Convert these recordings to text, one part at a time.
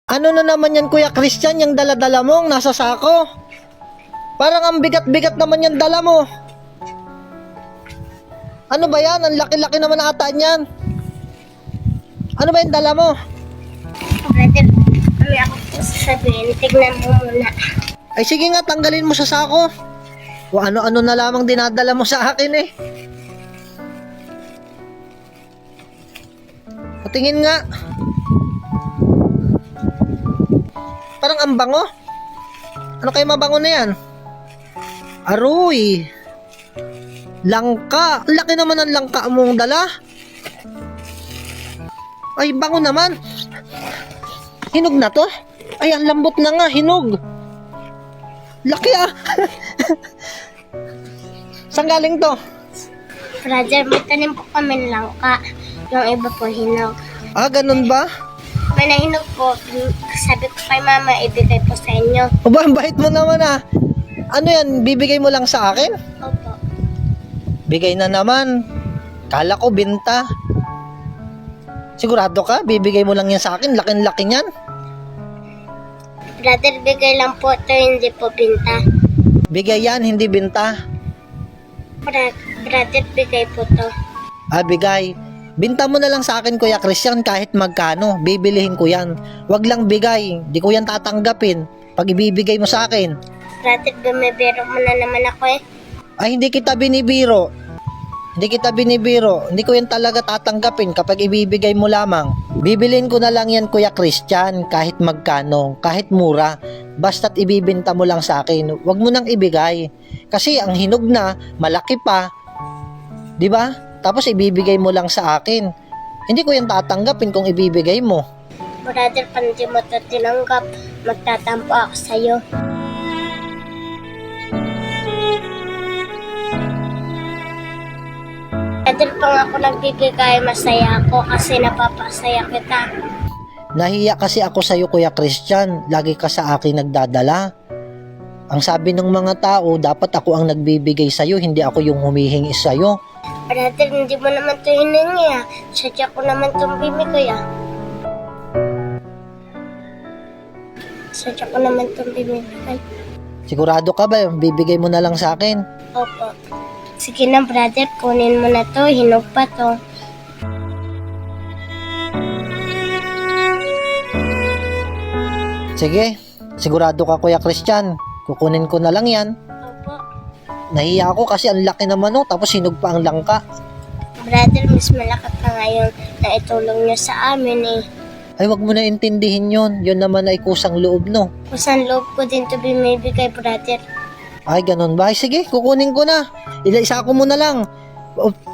Ano na naman yan, Kuya Christian, yung dala-dala mong nasa sako? Parang ang bigat-bigat naman yung dala mo. Ano ba yan? Ang laki-laki naman ata niyan. Ano ba yung dala mo? Brother, may ako po sasabihin. Tignan mo muna. Ay sige nga, tanggalin mo sa sako. O ano-ano na lamang dinadala mo sa akin eh. Patingin nga. Parang ang bango. Ano kayo mabango na yan? Aroy. Langka. Laki naman ang langka mong dala. Ay, bango naman. Hinog na to? Ay, ang lambot na nga. Hinog. Laki ah. Saan galing to? Brother, may tanim po kami ng langka. Yung iba po hinog. Ah, ganun ba? May nahinog po. Sabi ko kay mama, ibigay po sa inyo. O ba, ang bait mo naman ah. Ano yan, bibigay mo lang sa akin? Opo. Bigay na naman. Kala ko binta. Sigurado ka? Bibigay mo lang yan sa akin? Laking-laki niyan. Brother, bigay lang po ito, hindi po binta. Bigay yan, hindi binta. Brother, bigay po to. Ah, bigay. Binta mo na lang sa akin, Kuya Christian, kahit magkano. Bibilihin ko yan. Wag lang bigay. Di ko yan tatanggapin pag ibibigay mo sa akin. Brother, bumibiro mo na naman ako eh. Ay, hindi kita binibiro. Hindi kita binibiro. Hindi ko yan talaga tatanggapin kapag ibibigay mo lamang. Bibilin ko na lang yan, Kuya Christian, kahit magkano, kahit mura. Basta't ibibenta mo lang sa akin. Huwag mo nang ibigay. Kasi ang hinog na, malaki pa. 'Di ba? Tapos ibibigay mo lang sa akin. Hindi ko yan tatanggapin kung ibibigay mo. Brother, pag hindi mo ito tinanggap, magtatampo ako sa'yo. Brother, pang ako nagbibigay, masaya ako kasi napapasaya kita. Nahiya kasi ako sa'yo, Kuya Christian. Lagi ka sa akin nagdadala. Ang sabi ng mga tao, dapat ako ang nagbibigay sa'yo, hindi ako yung humihingi sa'yo. Brother, hindi mo naman ito hiningi ah. Sadya ko naman itong bibigay ah. Sadya ko naman itong bibigay. Sigurado ka ba? Bibigay mo na lang sa akin. Opo. Sige na brother, kunin mo na to. Hinog pa to. Sige, sigurado ka, Kuya Christian. Kukunin ko na lang yan. Opo. Nahiya ako kasi ang laki naman oh, tapos hinog pa ang langka. Brother, mas malaki pa ngayon na itulong nyo sa amin eh. Ay, wag mo na intindihin yun. Yun naman ay kusang loob, no? Kusang loob ko din to bumibigay, brother. Ay, ganun ba? Ay, sige, kukunin ko na. Isa ko muna lang.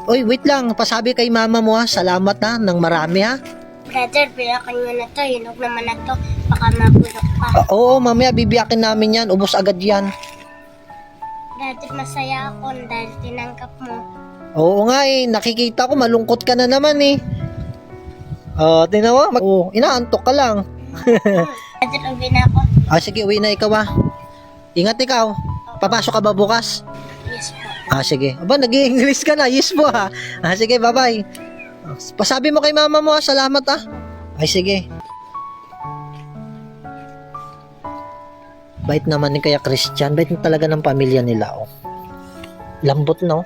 Oy, wait lang. Pasabi kay mama mo ha. Salamat ha, ng marami ha. Brother, bilakan mo na to. Hinog naman na to. Baka mabulok pa. Oo, mamaya bibiyakin namin yan. Ubos agad yan. Brother, masaya ako dahil tinanggap mo. Oo nga eh. Nakikita ko, malungkot ka na naman eh. Tingnan mo. Inaantok ka lang. Brother, uwi na ako. Ah, sige, uwi na ikaw ha. Ingat ikaw. Papasok ka ba bukas? Yes po. Ah, sige. Aba, nag-i-English ka na. Yes po ha. Ah, sige, bye-bye. Pasabi mo kay mama mo ha. Salamat ha. Ay, sige. Bait naman ni Kuya Christian. Bait talaga ng pamilya nila, oh. Lambot, no?